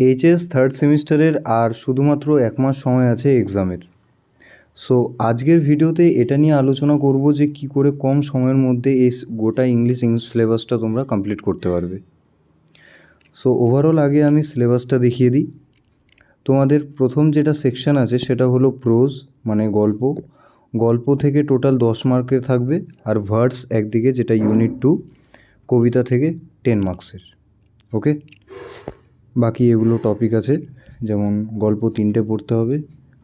HS third সেমিস্টারের আর শুধুমাত্র 1 মাস সময় আছে এক্সামের। সো আজকের ভিডিওতে এটা নিয়ে আলোচনা করব যে কী করে কম সময়ের মধ্যে এই গোটা ইংলিশ সিলেবাসটা তোমরা কমপ্লিট করতে পারবে। সো ওভারঅল আগে আমি সিলেবাসটা দেখিয়ে দিই। তোমাদের প্রথম যেটা সেকশন আছে সেটা হলো প্রোজ, মানে গল্প। গল্প থেকে টোটাল 10 মার্কের থাকবে, আর ভার্স একদিকে, যেটা ইউনিট 2, কবিতা থেকে 10 মার্কসের। ওকে, বাকি এগুলো টপিক আছে, যেমন গল্প 3টে পড়তে হবে,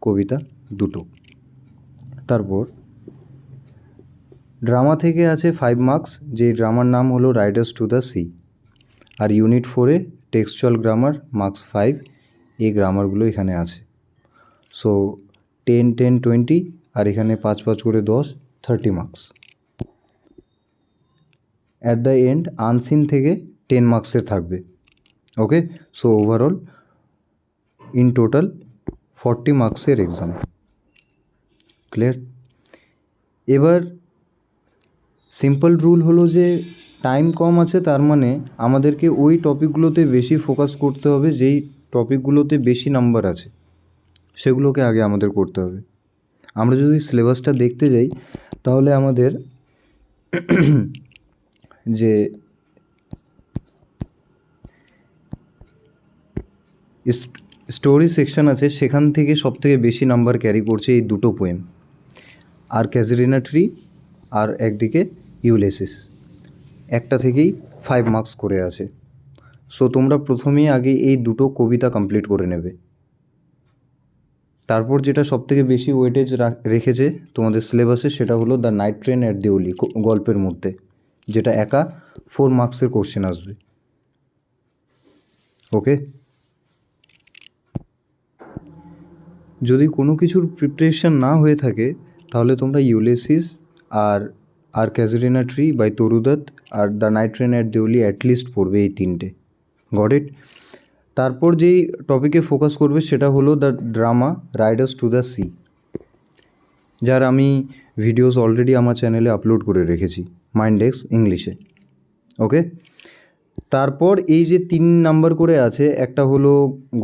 কবিতা 2টো। তারপর ড্রামা থেকে আছে 5 মার্কস, যে ড্রামার নাম হলো রাইডার্স টু দ্য সি। আর ইউনিট 4-এ টেক্সচুয়াল গ্রামার, মার্কস 5। এই গ্রামারগুলো এখানে আছে। সো 10, 10, 20, আর এখানে 5 5 করে 10, 30 marks. At the end unseen থেকে 10 মার্কসের থাকবে। ওকে, সো ওভারঅল ইন টোটাল 40 মার্কসের এক্সাম। ক্লিয়ার? এবার সিম্পল রুল হলো যে টাইম কম আছে, তার মানে আমাদেরকে ওই টপিকগুলোতে বেশি ফোকাস করতে হবে, যেই টপিকগুলোতে বেশি নাম্বার আছে সেগুলোকে আগে আমাদের করতে হবে। আমরা যদি সিলেবাসটা দেখতে যাই তাহলে আমাদের যে স্টোরি সেকশন আছে সেখান থেকে সবথেকে বেশি নাম্বার ক্যারি করছে এই দুটো পোয়েম, আর ক্যাজেরিনা ট্রি আর একদিকে ইউলিসিস, একটা থেকেই 5 মার্কস করে আছে। সো তোমরা প্রথমেই আগে এই দুটো কবিতা কমপ্লিট করে নেবে। তারপর যেটা সবথেকে বেশি ওয়েটেজ রেখেছে তোমাদের সিলেবাসে সেটা হলো the night train at Deoli, গল্পের মধ্যে, যেটা একা 4 মার্কসের কোশ্চেন আসবে। ওকে, যদি কোনো কিছুর প্রিপারেশন না হয়ে থাকে তাহলে তোমরা Ulysses R R ক্যাজেরিনা tree by তরুদত্ত are the night train at Deuli at least পড়বে, এই 3টে। Got it? তারপর যেই টপিকে ফোকাস করবে সেটা হলো the drama Riders to the C, যার আমি ভিডিওস অলরেডি আমার চ্যানেলে আপলোড করে রেখেছি, মাইন্ডেক্স ইংলিশে। ওকে, তারপর এই যে 3 নাম্বার করে আছে, একটা হলো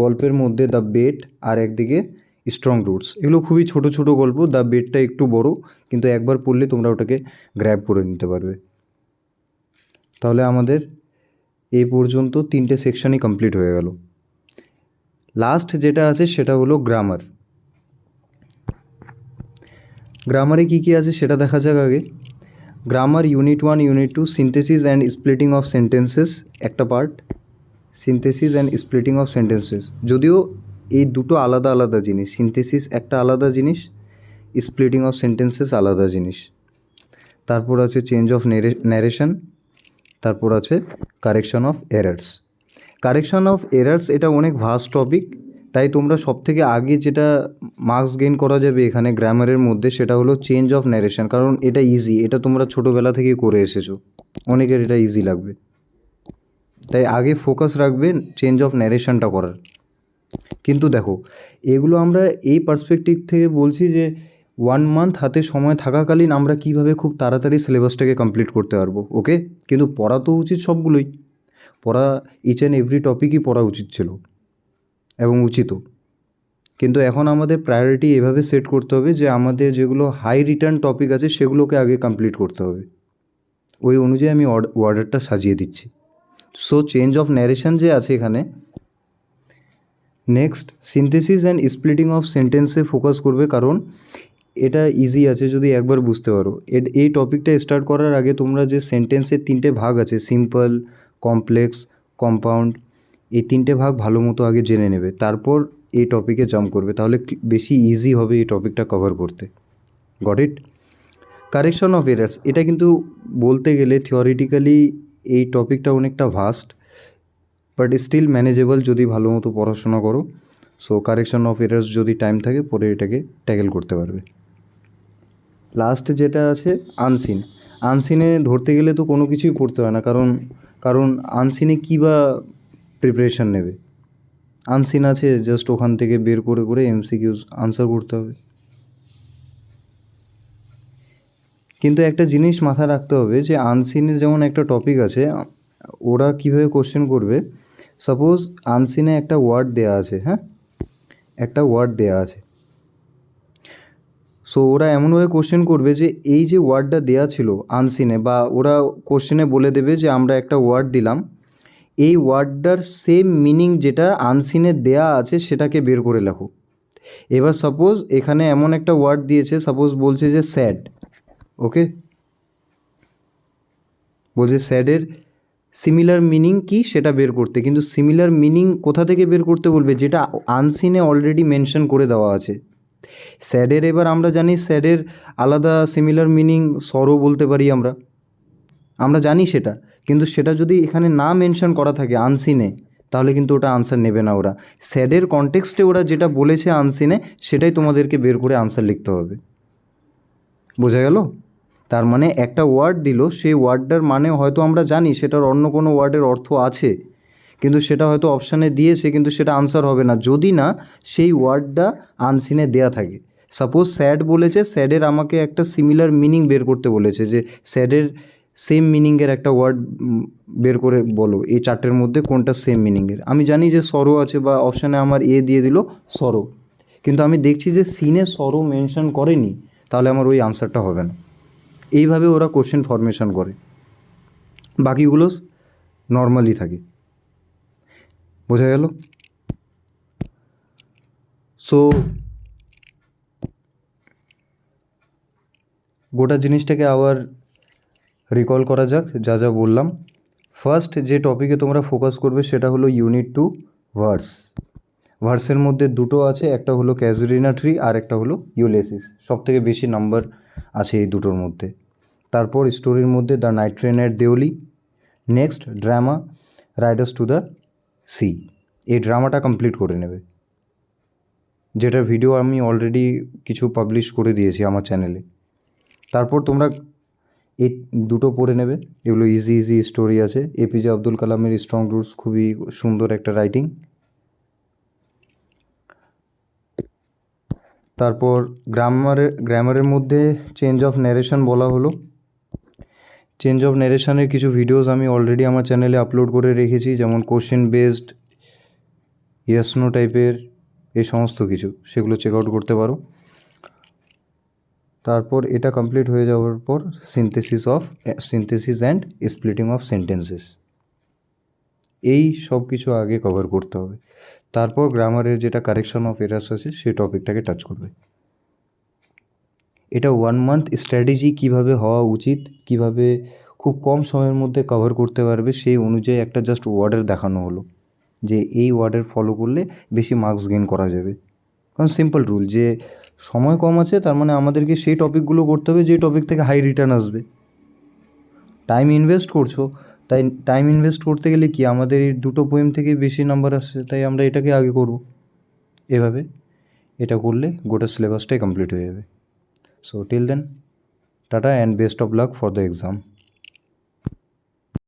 গল্পের মধ্যে দ্য বেট, আর একদিকে স্ট্রং রুটস। এগুলো খুবই ছোট ছোট গল্প, দ্য বেটটা একটু বড়, কিন্তু একবার পড়লে তোমরা ওটাকে গ্র্যাব করে নিতে পারবে। তাহলে আমাদের এই পর্যন্ত 3টে সেকশনই কমপ্লিট হয়ে গেল। লাস্ট যেটা আছে সেটা হলো গ্রামার। গ্রামারে কী কী আছে সেটা দেখা যাক আগে। Grammar unit 1, unit 2, synthesis and splitting of sentences একটা part, synthesis and splitting of sentences. যদিও এই দুটো আলাদা আলাদা জিনিস, সিনথেসিস একটা আলাদা জিনিস, স্প্লিটিং অফ সেন্টেন্সেস আলাদা জিনিস। তারপর আছে চেঞ্জ অফ ন্যারেশন, তারপর আছে correction of errors. Correction of errors এটা অনেক ভাস্ট টপিক, তাই তোমরা সবথেকে আগে যেটা মার্কস গেইন করা যাবে এখানে গ্রামারের মধ্যে সেটা হলো চেঞ্জ অফ ন্যারেশন, কারণ এটা ইজি, এটা তোমরা ছোটোবেলা থেকে করে এসেছো, অনেকের এটা ইজি লাগবে, তাই আগে ফোকাস রাখবে চেঞ্জ অফ ন্যারেশনটা করার। কিন্তু দেখো, এগুলো আমরা এই পার্সপেক্টিভ থেকে বলছি যে 1 মান্থ হাতে সময় থাকাকালীন আমরা কীভাবে খুব তাড়াতাড়ি সিলেবাসটাকে কমপ্লিট করতে পারবো। ওকে, কিন্তু পড়া তো উচিত সবগুলোই, পড়া ইচ অ্যান্ড এভরি টপিকই পড়া উচিত ছিল এবং উচিতও। কিন্তু এখন আমাদের প্রায়োরিটি এভাবে সেট করতে হবে যে আমাদের যেগুলো হাই রিটার্ন টপিক আছে সেগুলোকে আগে কমপ্লিট করতে হবে। ওই অনুযায়ী আমি অর্ডারটা সাজিয়ে দিচ্ছি। সো চেঞ্জ অফ ন্যারেশন যে আছে এখানে, next synthesis and splitting of সেন্টেন্সে ফোকাস করবে, কারণ এটা ইজি আছে যদি একবার বুঝতে পারো। এই টপিকটা স্টার্ট করার আগে তোমরা যে সেন্টেন্সের 3টে ভাগ আছে, সিম্পল, কমপ্লেক্স, কম্পাউন্ড, এই 3টে ভাগ ভালো মতো আগে জেনে নেবে, তারপর এই টপিকে জাম্প করবে, তাহলে বেশি ইজি হবে এই টপিকটা কভার করতে। Got it? Correction of errors, এটা কিন্তু বলতে গেলে থিওরিটিক্যালি এই টপিকটা অনেকটা ভাস্ট, বাট স্টিল ম্যানেজেবল যদি ভালো মতো পড়াশোনা করো। সো কারেকশন অফ এরার্স যদি টাইম থাকে পরে এটাকে ট্যাকেল করতে পারবে। লাস্ট যেটা আছে আনসিন। আনসিনে ধরতে গেলে তো কোনো কিছুই পড়তে হয় না, কারণ আনসিনে কী বা প্রিপারেশান নেবে। আনসিন আছে, জাস্ট ওখান থেকে বের করে করে এমসিকিউজ আনসার করতে হবে। কিন্তু একটা জিনিস মাথায় রাখতে হবে যে আনসিনের যেমন একটা টপিক আছে, ওরা কীভাবে কোশ্চেন করবে সাপোজ আনসিনে একটা ওয়ার্ড দেওয়া আছে, হ্যাঁ, একটা ওয়ার্ড দেওয়া আছে। সো ওরা এমনভাবে কোশ্চেন করবে যে এই যে ওয়ার্ডটা দেওয়া ছিল আনসিনে, বা ওরা কোশ্চেনে বলে দেবে যে আমরা একটা ওয়ার্ড দিলাম, এই ওয়ার্ডটার সেম মিনিং যেটা আনসিনে দেয়া আছে সেটাকে বের করে লেখো। এবার সাপোজ এখানে এমন একটা ওয়ার্ড দিয়েছে, সাপোজ বলছে যে স্যাড, ওকে, বলছে স্যাডের সিমিলার মিনিং কি সেটা বের করতে, কিন্তু সিমিলার মিনিং কোথা থেকে বের করতে বলবে, যেটা আনসিনে অলরেডি মেনশন করে দেওয়া আছে। স্যাডের এবার আমরা জানি স্যাডের আলাদা সিমিলার মিনিং সরো বলতে পারি আমরা জানি সেটা, কিন্তু সেটা যদি এখানে না মেনশন করা থাকে আনসিনে, তাহলে কিন্তু ওটা আনসার নেবে না। ওরা স্যাডের কনটেক্সটে ওরা যেটা বলেছে আনসিনে সেটাই তোমাদেরকে বের করে আনসার লিখতে হবে। বোঝা গেল? তার মানে একটা ওয়ার্ড দিল, সেই ওয়ার্ডটার মানে হয়তো আমরা জানি সেটার অন্য কোনো ওয়ার্ডের অর্থ আছে, কিন্তু সেটা হয়তো অপশানে দিয়েছে, কিন্তু সেটা আনসার হবে না যদি না সেই ওয়ার্ডটা আনসিনে দেয়া থাকে। সাপোজ স্যাড বলেছে, স্যাডের আমাকে একটা সিমিলার মিনিং বের করতে বলেছে, যে স্যাডের সেম মিনিংয়ের একটা ওয়ার্ড বের করে বলো, এই চারটের মধ্যে কোনটা সেম মিনিংয়ের। আমি জানি যে সরো আছে, বা অপশানে আমার দিয়ে দিল সরো, কিন্তু আমি দেখছি যে সিনে সরো মেনশন করেনি, তাহলে আমার ওই আনসারটা হবে না। এইভাবে ওরা কোশ্চেন ফরমেশন করে, বাকিগুলো নর্মালি থাকে। বোঝা গেল? সো গোটা জিনিসটাকে আবার রিকল করা যাক, যা যা বললাম। ফার্স্ট যে টপিকে তোমরা ফোকাস করবে সেটা হলো ইউনিট 2 ভার্স। ভার্সের মধ্যে দুটো আছে, একটা হলো ক্যাজুরিনা ট্রি আর একটা হলো ইউলিসিস। সবথেকে বেশি নাম্বার আছে এই দুটোর মধ্যে। তারপর স্টোরির মধ্যে the night train at Deoli. Next drama Riders to the C. এই ড্রামাটা কমপ্লিট করে নেবে, যেটার ভিডিও আমি অলরেডি কিছু পাবলিশ করে দিয়েছি আমার চ্যানেলে। তারপর তোমরা এই দুটো পড়ে নেবে, এগুলো ইজি ইজি স্টোরি আছে। এপিজে আব্দুল কালামের স্ট্রং রুটস, খুবই সুন্দর একটা রাইটিং। তারপর গ্রামারের মধ্যে চেঞ্জ অফ ন্যারেশন বলা হলো। চেঞ্জ অফ ন্যারেশনের কিছু ভিডিওস আমি অলরেডি আমার চ্যানেলে আপলোড করে রেখেছি, যেমন কোশ্চেন বেসড, ইয়েস নো টাইপের, এই সমস্ত কিছু, সেগুলো চেক আউট করতে পারো। তারপর এটা কমপ্লিট হয়ে যাওয়ার পর synthesis and splitting of sentences, এই সব কিছু আগে কভার করতে হবে। তারপর গ্রামারের যেটা কারেকশন অফ এরার্স আছে সেই টপিকটাকে টাচ করবে। এটা 1 মান্থ স্ট্র্যাটেজি কীভাবে হওয়া উচিত, কীভাবে খুব কম সময়ের মধ্যে কভার করতে পারবে, সেই অনুযায়ী একটা জাস্ট ওয়ার্ডের দেখানো হলো, যে এই ওয়ার্ডের ফলো করলে বেশি মার্কস গেইন করা যাবে। কারণ সিম্পল রুল, যে সময় কম আছে, তার মানে আমাদেরকে সেই টপিকগুলো করতে হবে যে টপিক থেকে হাই রিটার্ন আসবে। টাইম ইনভেস্ট করছো, তাই টাইম ইনভেস্ট করতে গেলে কি আমাদের এই দুটো পোয়েম থেকে বেশি নাম্বার আসছে, তাই আমরা এটাকে আগে করব। এভাবে এটা করলে গোটা সিলেবাসটাই কমপ্লিট হয়ে যাবে। So till then, tata and best of luck for the exam.